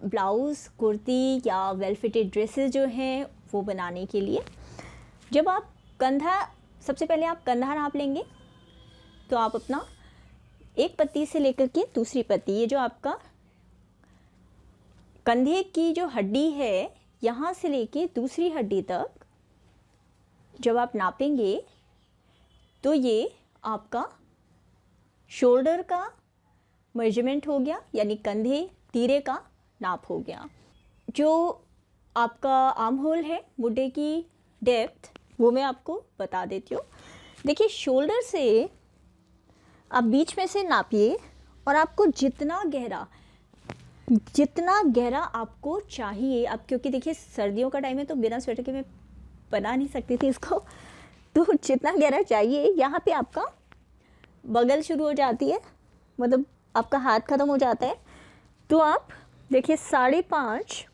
Blouse, kurti या well fitted dresses जो हैं वो बनाने के लिए जब आप कंधा, सबसे पहले आप कंधा नाप लेंगे। तो आप अपना एक पत्ती से लेकर के दूसरी पत्ती, ये जो आपका कंधे की जो हड्डी है यहाँ से लेके दूसरी हड्डी तक जब आप नापेंगे तो ये आपका शोल्डर का मेजरमेंट हो गया, यानी कंधे तीरे का नाप हो गया। जो आपका आर्म होल है, मुड्ढे की डेप्थ, वो मैं आपको बता देती हूँ। देखिए, शोल्डर से आप बीच में से नापिए और आपको जितना गहरा आपको चाहिए, आप क्योंकि देखिए सर्दियों का टाइम है तो बिना स्वेटर के मैं बना नहीं सकती थी इसको, तो जितना गहरा चाहिए, यहाँ पे आपका बगल शुरू हो जाती है, मतलब आपका हाथ ख़त्म हो जाता है। तो आप देखिए 5.5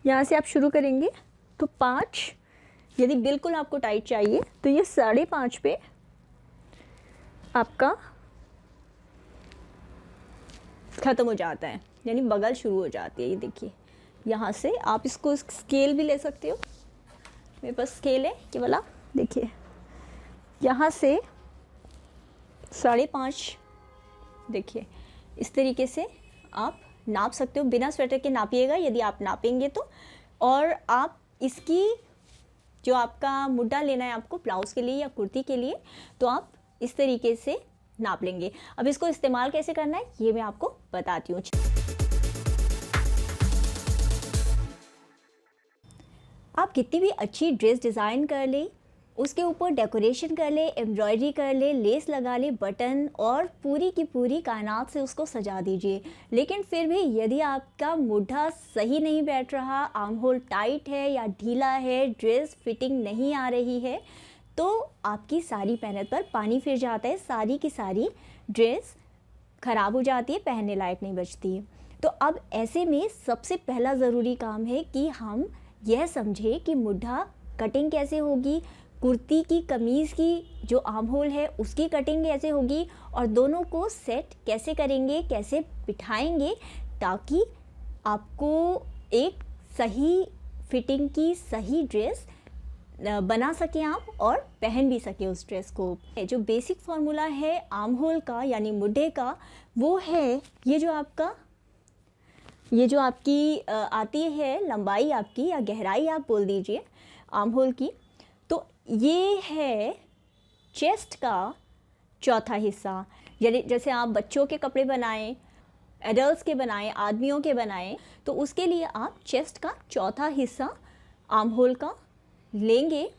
यहाँ से आप शुरू करेंगे तो 5, यदि बिल्कुल आपको टाइट चाहिए तो ये 5.5 पे आपका ख़त्म हो जाता है, यानी बगल शुरू हो जाती है। ये देखिए यहाँ से आप इसको स्केल भी ले सकते हो, मेरे पास स्केल है ये वाला। देखिए यहाँ से 5.5, देखिए इस तरीके से आप नाप सकते हो। बिना स्वेटर के नापिएगा यदि आप नापेंगे तो। और आप इसकी जो आपका मुड्ढा लेना है आपको ब्लाउज़ के लिए या कुर्ती के लिए, तो आप इस तरीके से नाप लेंगे। अब इसको इस्तेमाल कैसे करना है ये मैं आपको बताती हूँ। आप कितनी भी अच्छी ड्रेस डिज़ाइन कर ले, उसके ऊपर डेकोरेशन कर ले, एम्ब्रॉयडरी कर ले, लेस लगा ले, बटन, और पूरी की पूरी कायनात से उसको सजा दीजिए, लेकिन फिर भी यदि आपका मुड्ढा सही नहीं बैठ रहा, आर्म होल टाइट है या ढीला है, ड्रेस फिटिंग नहीं आ रही है, तो आपकी सारी मेहनत पर पानी फिर जाता है, सारी की सारी ड्रेस ख़राब हो जाती है, पहनने लायक नहीं बचती है। तो अब ऐसे में सबसे पहला ज़रूरी काम है कि हम यह समझें कि मुड्ढा कटिंग कैसे होगी, कुर्ती की कमीज़ की जो आर्म होल है उसकी कटिंग कैसे होगी, और दोनों को सेट कैसे करेंगे, कैसे बिठाएंगे, ताकि आपको एक सही फिटिंग की सही ड्रेस बना सकें आप और पहन भी सकें उस ड्रेस को। जो बेसिक फार्मूला है आर्म होल का यानी मुड्ढे का, वो है ये जो आपकी आती है लंबाई आपकी या गहराई आप बोल दीजिए आर्म होल की, तो ये है चेस्ट का चौथा हिस्सा। यानी जैसे आप बच्चों के कपड़े बनाएं, एडल्ट्स के बनाएं, आदमियों के बनाएं, तो उसके लिए आप चेस्ट का चौथा हिस्सा आर्म होल का लेंगे,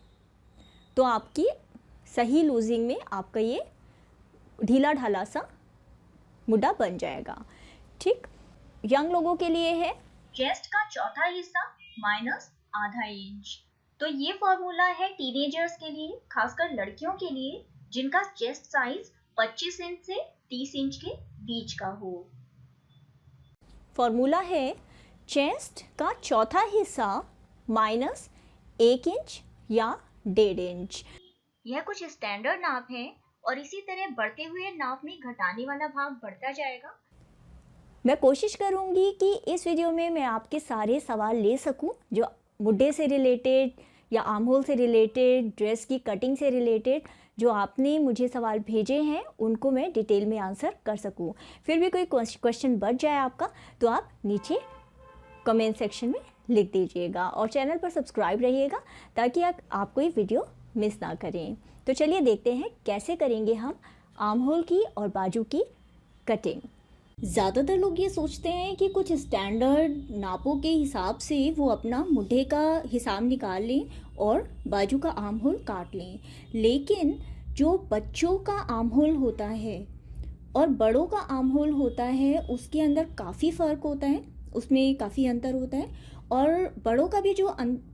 तो आपकी सही लूजिंग में आपका ये ढीला ढाला सा मुड्ढा बन जाएगा। ठीक, यंग लोगों के लिए है चेस्ट का चौथा हिस्सा माइनस आधा इंच। तो ये फॉर्मूला है टीनेजर्स के लिए, खासकर लड़कियों के लिए जिनका चेस्ट साइज 25 इंच से 30 इंच के बीच का हो। फॉर्मूला है चेस्ट का चौथा हिस्सा माइनस 1 इंच या 1.5 इंच। यह कुछ स्टैंडर्ड नाप है और इसी तरह बढ़ते हुए नाप में घटाने वाला भाग बढ़ता जाएगा। मैं कोशिश करूंगी कि इस वीडियो में मैं आपके सारे सवाल ले सकूं, जो मुड्ढे से रिलेटेड या आर्म होल से रिलेटेड, ड्रेस की कटिंग से रिलेटेड जो आपने मुझे सवाल भेजे हैं उनको मैं डिटेल में आंसर कर सकूं। फिर भी कोई क्वेश्चन बच जाए आपका तो आप नीचे कमेंट सेक्शन में लिख दीजिएगा, और चैनल पर सब्सक्राइब रहिएगा ताकि आप कोई वीडियो मिस ना करें। तो चलिए देखते हैं कैसे करेंगे हम आर्म होल की और बाजू की कटिंग। ज़्यादातर लोग ये सोचते हैं कि कुछ स्टैंडर्ड नापों के हिसाब से वो अपना मुड्ढे का हिसाब निकाल लें और बाजू का आर्म होल काट लें, लेकिन जो बच्चों का आर्म होल होता है और बड़ों का आर्म होल होता है उसके अंदर काफ़ी फ़र्क होता है, उसमें काफ़ी अंतर होता है। और बड़ों का भी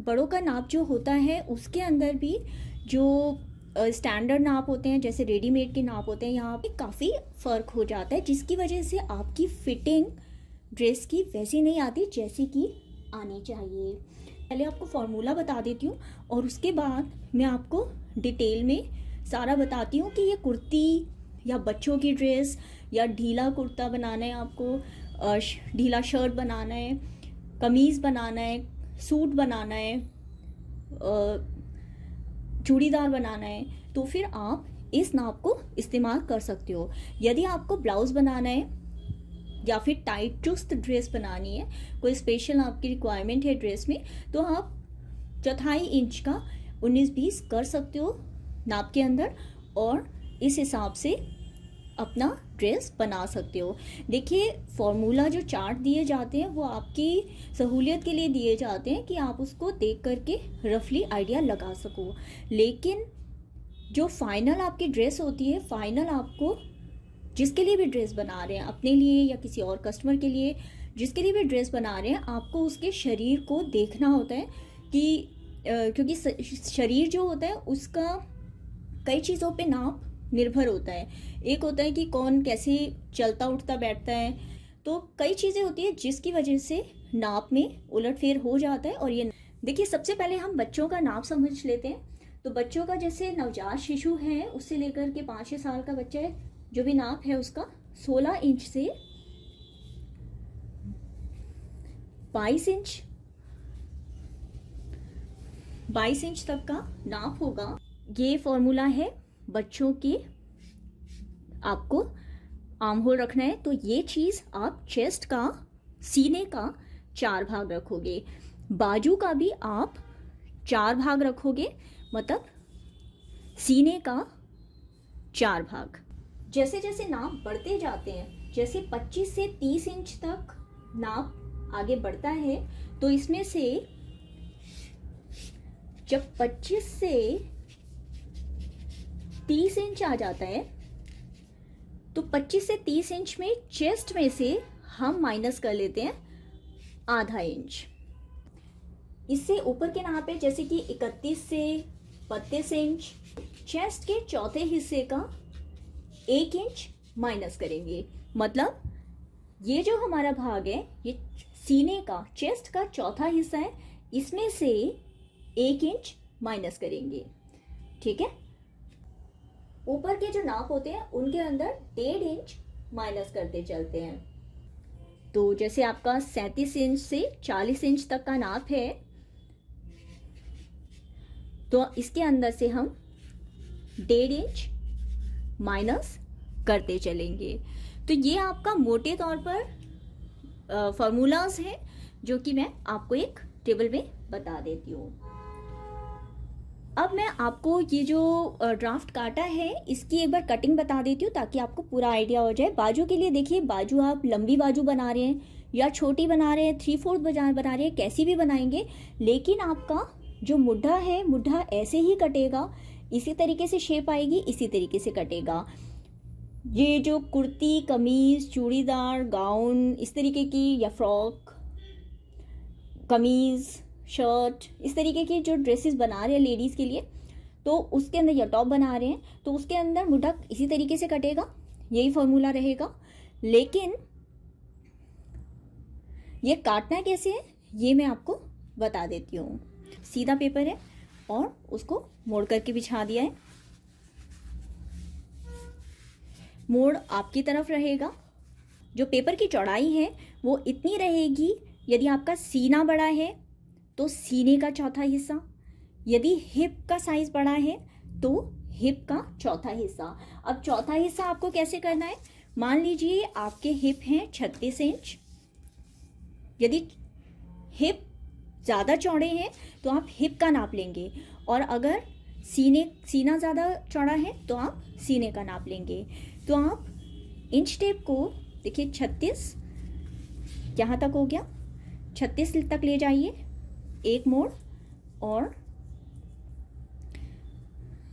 बड़ों का नाप जो होता है उसके अंदर भी जो स्टैंडर्ड नाप होते हैं, जैसे रेडीमेड के नाप होते हैं, यहाँ पे काफ़ी फ़र्क हो जाता है, जिसकी वजह से आपकी फिटिंग ड्रेस की वैसी नहीं आती जैसी कि आनी चाहिए। पहले आपको फॉर्मूला बता देती हूँ और उसके बाद मैं आपको डिटेल में सारा बताती हूँ कि ये कुर्ती या बच्चों की ड्रेस या ढीला कुर्ता बनाना है आपको, ढीला शर्ट बनाना है, कमीज़ बनाना है, सूट बनाना है, चूड़ीदार बनाना है, तो फिर आप इस नाप को इस्तेमाल कर सकते हो। यदि आपको ब्लाउज़ बनाना है या फिर टाइट चुस्त ड्रेस बनानी है, कोई स्पेशल आपकी रिक्वायरमेंट है ड्रेस में, तो आप 1/4 इंच का 19-20 कर सकते हो नाप के अंदर, और इस हिसाब से अपना ड्रेस बना सकते हो। देखिए, फॉर्मूला जो चार्ट दिए जाते हैं वो आपकी सहूलियत के लिए दिए जाते हैं कि आप उसको देख करके रफली आइडिया लगा सको, लेकिन जो फाइनल आपकी ड्रेस होती है, फाइनल आपको जिसके लिए भी ड्रेस बना रहे हैं, अपने लिए या किसी और कस्टमर के लिए, जिसके लिए भी ड्रेस बना रहे हैं, आपको उसके शरीर को देखना होता है कि क्योंकि शरीर जो होता है उसका कई चीज़ों पे नाप निर्भर होता है। एक होता है कि कौन कैसे चलता उठता बैठता है, तो कई चीज़ें होती है जिसकी वजह से नाप में उलटफेर हो जाता है। और ये देखिए, सबसे पहले हम बच्चों का नाप समझ लेते हैं। तो बच्चों का जैसे नवजात शिशु है, उससे लेकर के 5-6 साल का बच्चा है, जो भी नाप है उसका 16 इंच से 22 इंच तक का नाप होगा। ये फॉर्मूला है बच्चों के। आपको आर्म होल रखना है, तो ये चीज़ आप चेस्ट का, सीने का 4 भाग रखोगे, बाजू का भी आप 4 भाग रखोगे, मतलब सीने का 4 भाग। जैसे जैसे नाप बढ़ते जाते हैं, जैसे 25 से 30 इंच तक नाप आगे बढ़ता है, तो इसमें से जब 25 से 30 इंच आ जाता है, तो 25 से 30 इंच में चेस्ट में से हम माइनस कर लेते हैं ½ इंच। इससे ऊपर के नाप है जैसे कि 31 से 32 इंच, चेस्ट के चौथे हिस्से का 1 इंच माइनस करेंगे। मतलब ये जो हमारा भाग है, ये सीने का, चेस्ट का चौथा हिस्सा है, इसमें से 1 इंच माइनस करेंगे। ठीक है, ऊपर के जो नाप होते हैं उनके अंदर 1.5 इंच माइनस करते चलते हैं। तो जैसे आपका 37 इंच से 40 इंच तक का नाप है, तो इसके अंदर से हम 1.5 इंच माइनस करते चलेंगे। तो ये आपका मोटे तौर पर फॉर्मूलाज हैं, जो कि मैं आपको एक टेबल में बता देती हूँ। अब मैं आपको ये जो ड्राफ्ट काटा है, इसकी एक बार कटिंग बता देती हूँ ताकि आपको पूरा आइडिया हो जाए। बाजू के लिए देखिए, बाजू आप लंबी बाजू बना रहे हैं या छोटी बना रहे हैं, 3/4 बना रहे हैं, कैसी भी बनाएंगे, लेकिन आपका जो मुड्ढा है, मुड्ढा ऐसे ही कटेगा, इसी तरीके से शेप आएगी, इसी तरीके से कटेगा। ये जो कुर्ती, कमीज़, चूड़ीदार, गाउन, इस तरीके की, या फ्रॉक, कमीज़, शर्ट, इस तरीके की जो ड्रेसेस बना रहे हैं लेडीज़ के लिए, तो उसके अंदर, या टॉप बना रहे हैं, तो उसके अंदर मुड्ढा इसी तरीके से कटेगा, यही फॉर्मूला रहेगा। लेकिन ये काटना कैसे है, ये मैं आपको बता देती हूँ। सीधा पेपर है और उसको मोड़ करके बिछा दिया है। मोड़ आपकी तरफ रहेगा। जो पेपर की चौड़ाई है वो इतनी रहेगी। यदि आपका सीना बड़ा है तो सीने का चौथा हिस्सा, यदि हिप का साइज बड़ा है तो हिप का चौथा हिस्सा। अब चौथा हिस्सा आपको कैसे करना है, मान लीजिए आपके हिप हैं 36 इंच, यदि हिप ज़्यादा चौड़े हैं तो आप हिप का नाप लेंगे, और अगर सीना ज़्यादा चौड़ा है तो आप सीने का नाप लेंगे। तो आप इंच टेप को देखिए 36 यहाँ तक हो गया, 36 तक ले जाइए, एक मोड़, और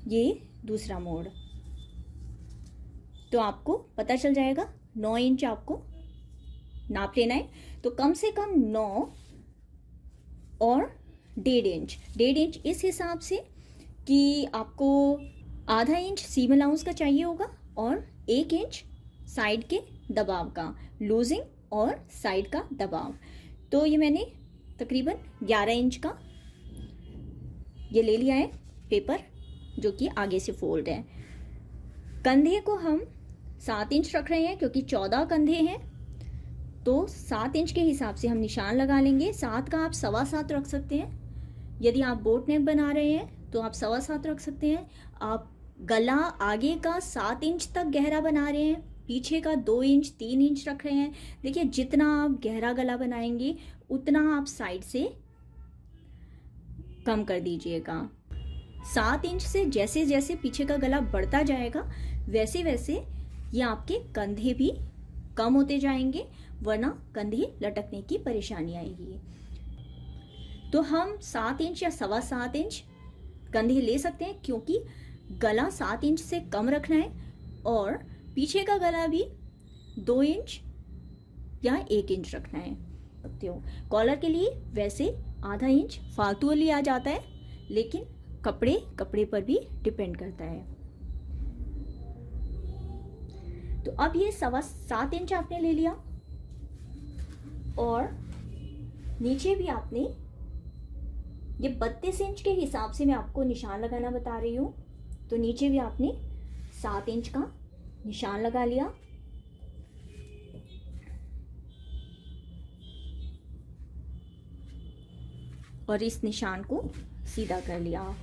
ये दूसरा मोड़, तो आपको पता चल जाएगा 9 इंच आपको नाप लेना है। तो कम से कम 9 और 1.5 इंच, 1.5 इंच इस हिसाब से कि आपको ½ इंच सीम अलाउंस का चाहिए होगा, और 1 इंच साइड के दबाव का, लूजिंग और साइड का दबाव। तो ये मैंने तकरीबन 11 इंच का ये ले लिया है पेपर, जो कि आगे से फोल्ड है। कंधे को हम 7 इंच रख रहे हैं क्योंकि 14 कंधे हैं, तो 7 इंच के हिसाब से हम निशान लगा लेंगे। 7 का आप 7.25 रख सकते हैं। यदि आप बोट नेक बना रहे हैं तो आप 7.25 रख सकते हैं। आप गला आगे का 7 इंच तक गहरा बना रहे हैं, पीछे का 2 इंच 3 इंच रख रहे हैं। देखिए जितना आप गहरा गला बनाएंगे उतना आप साइड से कम कर दीजिएगा। 7 इंच से जैसे जैसे पीछे का गला बढ़ता जाएगा वैसे वैसे ये आपके कंधे भी कम होते जाएंगे, वरना कंधे लटकने की परेशानी आएगी। तो हम 7 इंच या 7.25 इंच कंधे ले सकते हैं, क्योंकि गला 7 इंच से कम रखना है और पीछे का गला भी 2 इंच या 1 इंच रखना है। कॉलर के लिए वैसे आधा इंच फालतू लिया जाता है, लेकिन कपड़े पर भी डिपेंड करता है। तो अब ये 7.25 इंच आपने ले लिया और नीचे भी आपने ये 32 इंच के हिसाब से मैं आपको निशान लगाना बता रही हूँ। तो नीचे भी आपने 7 इंच का निशान लगा लिया और इस निशान को सीधा कर लिया।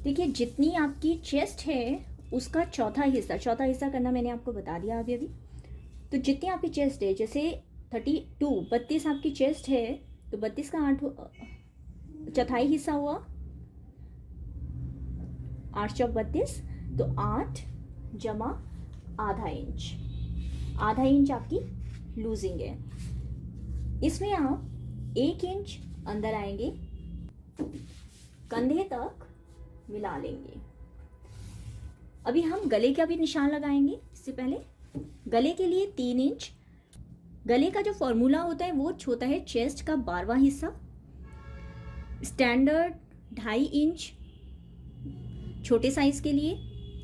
देखिए जितनी आपकी चेस्ट है उसका चौथा हिस्सा करना मैंने आपको बता दिया अभी। तो जितनी आपकी चेस्ट है, जैसे 32 आपकी चेस्ट है, तो 32 का 8 चौथाई हिस्सा हुआ, 8 चौक 32, तो 8 जमा आधा इंच आपकी लूजिंग है। इसमें आप 1 इंच अंदर आएंगे, कंधे तक मिला लेंगे। अभी हम गले का भी निशान लगाएंगे। इससे पहले गले के लिए 3 इंच, गले का जो फॉर्मूला होता है वो होता है चेस्ट का 12वां हिस्सा। स्टैंडर्ड 2.5 इंच छोटे साइज के लिए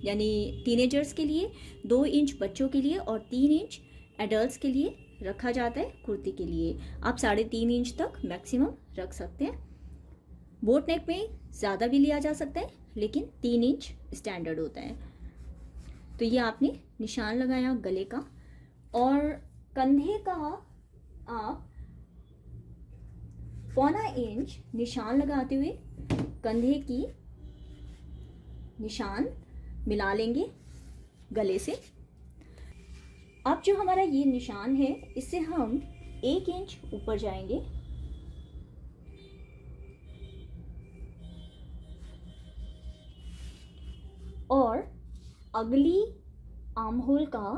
यानी टीनेजर्स के लिए, 2 इंच बच्चों के लिए और 3 इंच एडल्ट्स के लिए रखा जाता है कुर्ती के लिए। आप 3.5 इंच तक मैक्सिमम रख सकते हैं। बोट नेक में ज़्यादा भी लिया जा सकता है, लेकिन 3 इंच स्टैंडर्ड होता है। तो ये आपने निशान लगाया गले का, और कंधे का आप 1.25 इंच निशान लगाते हुए कंधे की निशान मिला लेंगे गले से। अब जो हमारा ये निशान है इससे हम 1 इंच ऊपर जाएंगे और अगली आर्म होल का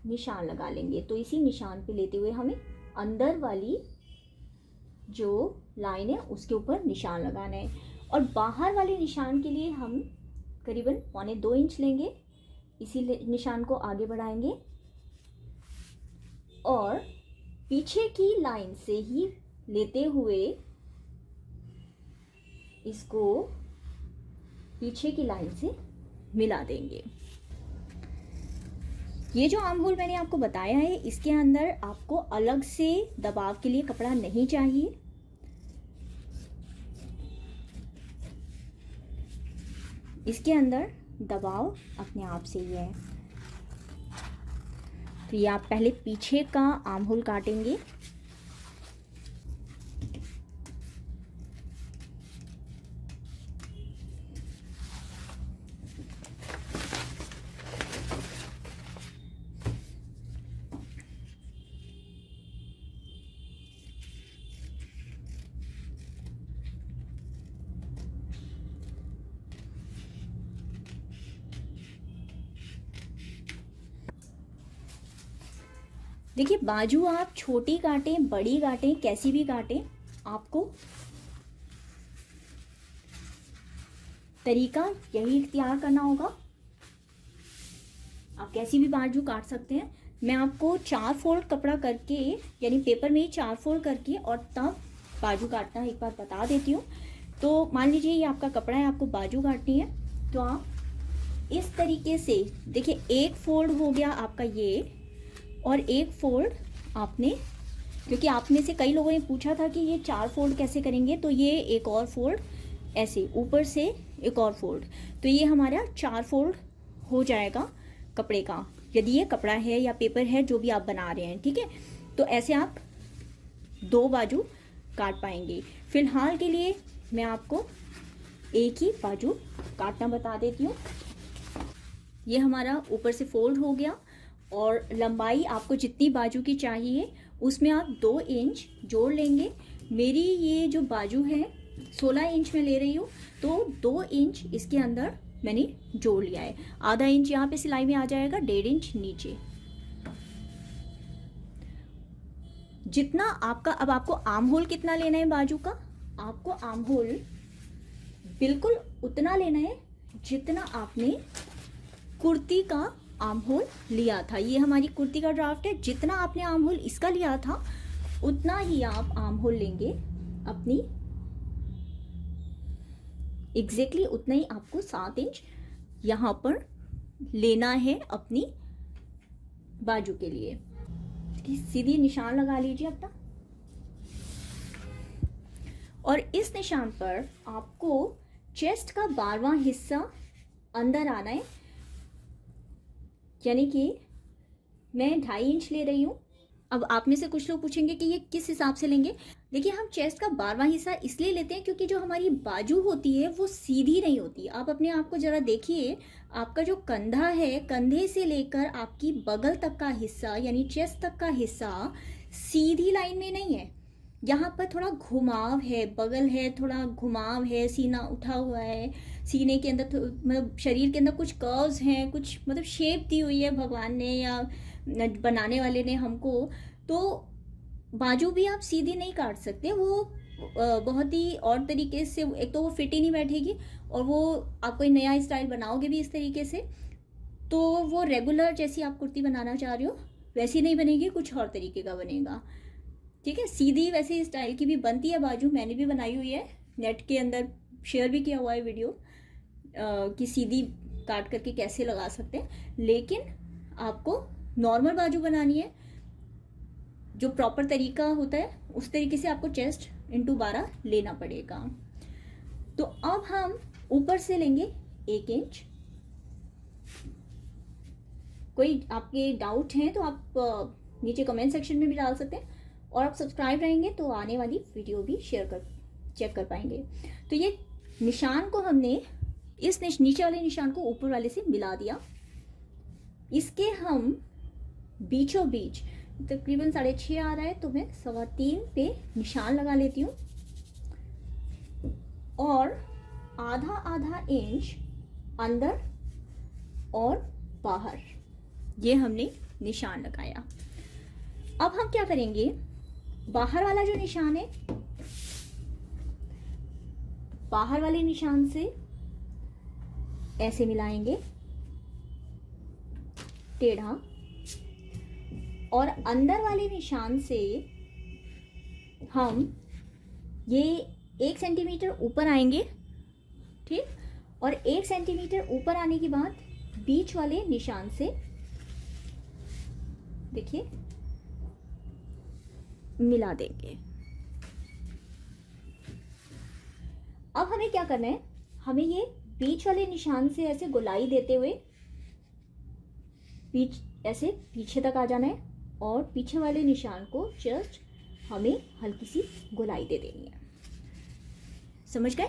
निशान लगा लेंगे। तो इसी निशान पे लेते हुए हमें अंदर वाली जो लाइन है उसके ऊपर निशान लगाना है, और बाहर वाले निशान के लिए हम करीबन 1.25 इंच लेंगे। इसी निशान को आगे बढ़ाएंगे और पीछे की लाइन से ही लेते हुए इसको पीछे की लाइन से मिला देंगे। ये जो आर्म होल मैंने आपको बताया है, इसके अंदर आपको अलग से दबाव के लिए कपड़ा नहीं चाहिए। इसके अंदर दबाव अपने आप से ही है। तो ये आप पहले पीछे का आर्म होल काटेंगे, देखिए बाजू आप छोटी काटें बड़ी काटें कैसी भी काटें, आपको तरीका यही इख्तियार करना होगा। आप कैसी भी बाजू काट सकते हैं। मैं आपको 4 फोल्ड कपड़ा करके यानी पेपर में ही 4 फोल्ड करके और तब बाजू काटना एक बार बता देती हूँ। तो मान लीजिए ये आपका कपड़ा है, आपको बाजू काटनी है, तो आप इस तरीके से देखिए, एक फोल्ड हो गया आपका ये और एक फोल्ड आपने, क्योंकि आप में से कई लोगों ने पूछा था कि ये 4 फोल्ड कैसे करेंगे, तो ये एक और फोल्ड, ऐसे ऊपर से एक और फोल्ड, तो ये हमारा 4 फोल्ड हो जाएगा कपड़े का, यदि ये कपड़ा है या पेपर है जो भी आप बना रहे हैं, ठीक है। तो ऐसे आप 2 बाजू काट पाएंगे। फिलहाल के लिए मैं आपको एक ही बाजू काटना बता देती हूँ। ये हमारा ऊपर से फोल्ड हो गया, और लंबाई आपको जितनी बाजू की चाहिए उसमें आप 2 इंच जोड़ लेंगे। मेरी ये जो बाजू है 16 इंच में ले रही हूँ, तो 2 इंच इसके अंदर मैंने जोड़ लिया है। आधा इंच यहाँ पे सिलाई में आ जाएगा, 1.5 इंच नीचे। जितना आपका, अब आपको आर्म होल कितना लेना है बाजू का, आपको आर्म होल बिल्कुल उतना लेना है जितना आपने कुर्ती का आर्म होल लिया था। ये हमारी कुर्ती का ड्राफ्ट है, जितना आपने आर्म होल इसका लिया था उतना ही आप आर्म होल लेंगे अपनी, एग्जैक्टली उतना ही आपको 7 इंच यहाँ पर लेना है अपनी बाजू के लिए। सीधी निशान लगा लीजिए अपना, और इस निशान पर आपको चेस्ट का 12वां हिस्सा अंदर आना है, यानी कि मैं 2.5 इंच ले रही हूँ। अब आप में से कुछ लोग पूछेंगे कि ये किस हिसाब से लेंगे। देखिए, हम चेस्ट का 12वां हिस्सा इसलिए लेते हैं क्योंकि जो हमारी बाजू होती है वो सीधी नहीं होती। आप अपने आप को जरा देखिए, आपका जो कंधा है, कंधे से लेकर आपकी बगल तक का हिस्सा यानी चेस्ट तक का हिस्सा सीधी लाइन में नहीं है। यहाँ पर थोड़ा घुमाव है, बगल है, थोड़ा घुमाव है, सीना उठा हुआ है, सीने के अंदर मतलब शरीर के अंदर कुछ कर्व्स हैं, कुछ मतलब शेप दी हुई है भगवान ने या बनाने वाले ने हमको। तो बाजू भी आप सीधी नहीं काट सकते, वो बहुत ही और तरीके से, एक तो वो फिट ही नहीं बैठेगी, और वो आप कोई नया स्टाइल बनाओगे भी इस तरीके से तो वो रेगुलर जैसी आप कुर्ती बनाना चाह रहे हो वैसी नहीं बनेगी, कुछ और तरीके का बनेगा, ठीक है। सीधी वैसे स्टाइल की भी बनती है बाजू, मैंने भी बनाई हुई है, नेट के अंदर शेयर भी किया हुआ है वीडियो कि सीधी काट करके कैसे लगा सकते हैं। लेकिन आपको नॉर्मल बाजू बनानी है, जो प्रॉपर तरीका होता है उस तरीके से आपको चेस्ट इंटू 12 लेना पड़ेगा। तो अब हम ऊपर से लेंगे 1 इंच। कोई आपके डाउट हैं तो आप नीचे कमेंट सेक्शन में भी डाल सकते हैं, और आप सब्सक्राइब रहेंगे तो आने वाली वीडियो भी चेक कर पाएंगे। तो ये निशान को हमने इस नीचे वाले निशान को ऊपर वाले से मिला दिया। इसके हम बीचों बीच तकरीबन 6.5 आ रहा है, तो मैं 3.25 पे निशान लगा लेती हूँ, और आधा इंच अंदर और बाहर ये हमने निशान लगाया। अब हम क्या करेंगे, बाहर वाला जो निशान है, बाहर वाले निशान से ऐसे मिलाएंगे टेढ़ा, और अंदर वाले निशान से हम ये 1 सेंटीमीटर ऊपर आएंगे, ठीक, और 1 सेंटीमीटर ऊपर आने के बाद बीच वाले निशान से देखिए मिला देंगे। अब हमें क्या करना है, हमें ये बीच वाले निशान से ऐसे गोलाई देते हुए ऐसे पीछे तक आ जाना है, और पीछे वाले निशान को जस्ट हमें हल्की सी गोलाई दे देनी है। समझ गए?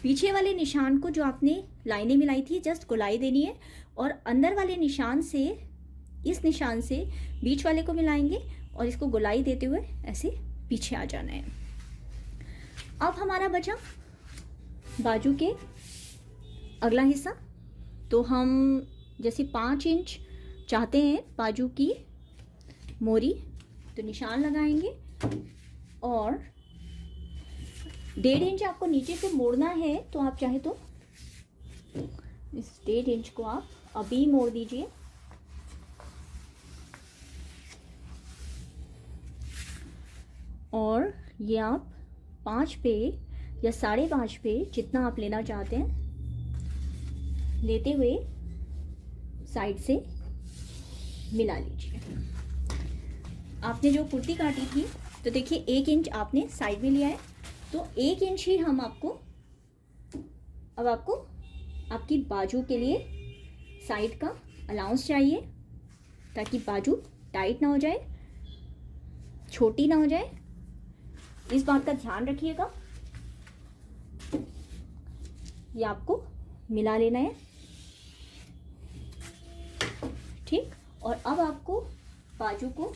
पीछे वाले निशान को जो आपने लाइनें मिलाई थी जस्ट गोलाई देनी है, और अंदर वाले निशान से, इस निशान से बीच वाले को मिलाएंगे और इसको गोलाई देते हुए ऐसे पीछे आ जाना है। अब हमारा बचा बाजू के अगला हिस्सा। तो हम जैसे 5 इंच चाहते हैं बाजू की मोरी, तो निशान लगाएंगे, और 1.5 इंच आपको नीचे से मोड़ना है, तो आप चाहे तो इस 1.5 इंच को आप अभी मोड़ दीजिए, और ये आप 5 पे या 5.5 पे जितना आप लेना चाहते हैं लेते हुए साइड से मिला लीजिए। आपने जो कुर्ती काटी थी तो देखिए 1 इंच आपने साइड में लिया है, तो 1 इंच ही हम आपको अब आपको आपकी बाजू के लिए साइड का अलाउंस चाहिए, ताकि बाजू टाइट ना हो जाए, छोटी ना हो जाए। इस बात का ध्यान रखिएगा। ये आपको मिला लेना है, ठीक। और अब आपको बाजू को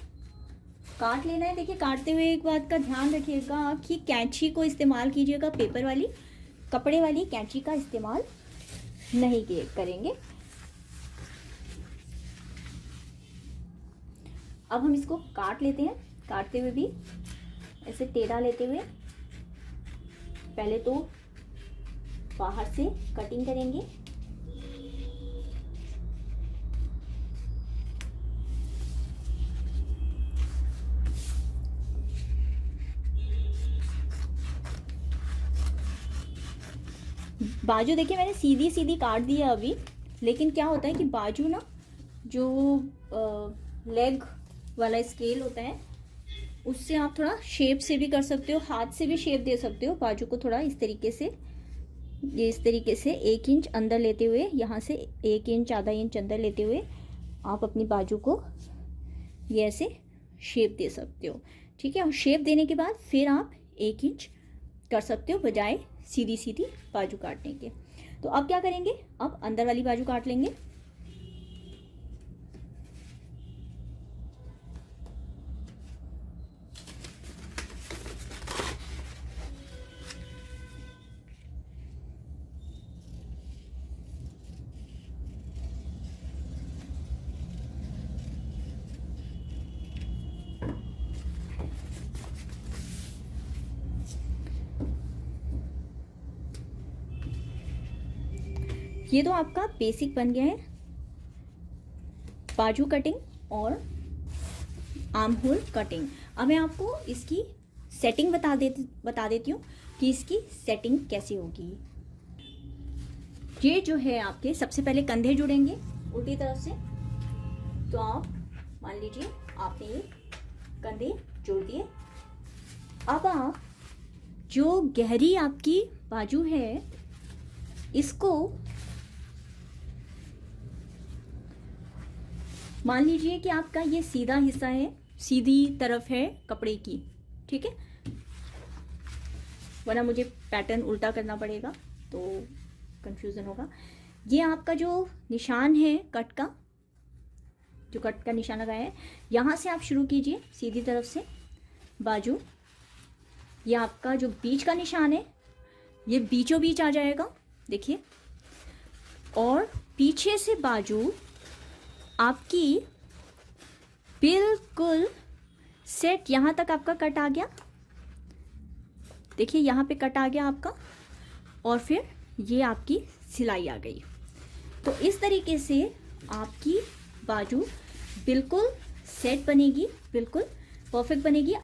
काट लेना है। देखिए काटते हुए एक बात का ध्यान रखिएगा कि कैंची को इस्तेमाल कीजिएगा, पेपर वाली, कपड़े वाली कैंची का इस्तेमाल नहीं करेंगे। अब हम इसको काट लेते हैं। काटते हुए भी ऐसे टेढ़ा लेते हुए पहले तो बाहर से कटिंग करेंगे, बाजू देखिए मैंने सीधी सीधी काट दी है अभी, लेकिन क्या होता है कि बाजू ना जो लेग वाला स्केल होता है उससे आप थोड़ा शेप से भी कर सकते हो, हाथ से भी शेप दे सकते हो। बाजू को थोड़ा इस तरीके से, ये इस तरीके से 1 इंच अंदर लेते हुए, यहाँ से 1 इंच आधा इंच अंदर लेते हुए आप अपनी बाजू को ये ऐसे शेप दे सकते हो, ठीक है। और शेप देने के बाद फिर आप 1 इंच कर सकते हो बजाय सीधी सीधी बाजू काटने के। तो अब क्या करेंगे, अब अंदर वाली बाजू काट लेंगे। ये तो आपका बेसिक बन गया है बाजू कटिंग और आर्म होल कटिंग। अब मैं आपको इसकी सेटिंग बता देती हूँ कि इसकी सेटिंग कैसे होगी। ये जो है आपके सबसे पहले कंधे जुड़ेंगे उल्टी तरफ से, तो आप मान लीजिए आपने ये कंधे जोड़ दिए। अब आप जो गहरी आपकी बाजू है इसको मान लीजिए कि आपका ये सीधा हिस्सा है, सीधी तरफ है कपड़े की, ठीक है, वरना मुझे पैटर्न उल्टा करना पड़ेगा तो कंफ्यूजन होगा। ये आपका जो निशान है कट का, जो कट का निशान लगाया है, यहाँ से आप शुरू कीजिए सीधी तरफ से बाजू। ये आपका जो बीच का निशान है ये बीचों बीच आ जाएगा, देखिए। और पीछे से बाजू आपकी बिल्कुल सेट, यहाँ तक आपका कट आ गया, देखिए यहाँ पे कट आ गया आपका, और फिर ये आपकी सिलाई आ गई। तो इस तरीके से आपकी बाजू बिल्कुल सेट बनेगी, बिल्कुल परफेक्ट बनेगी।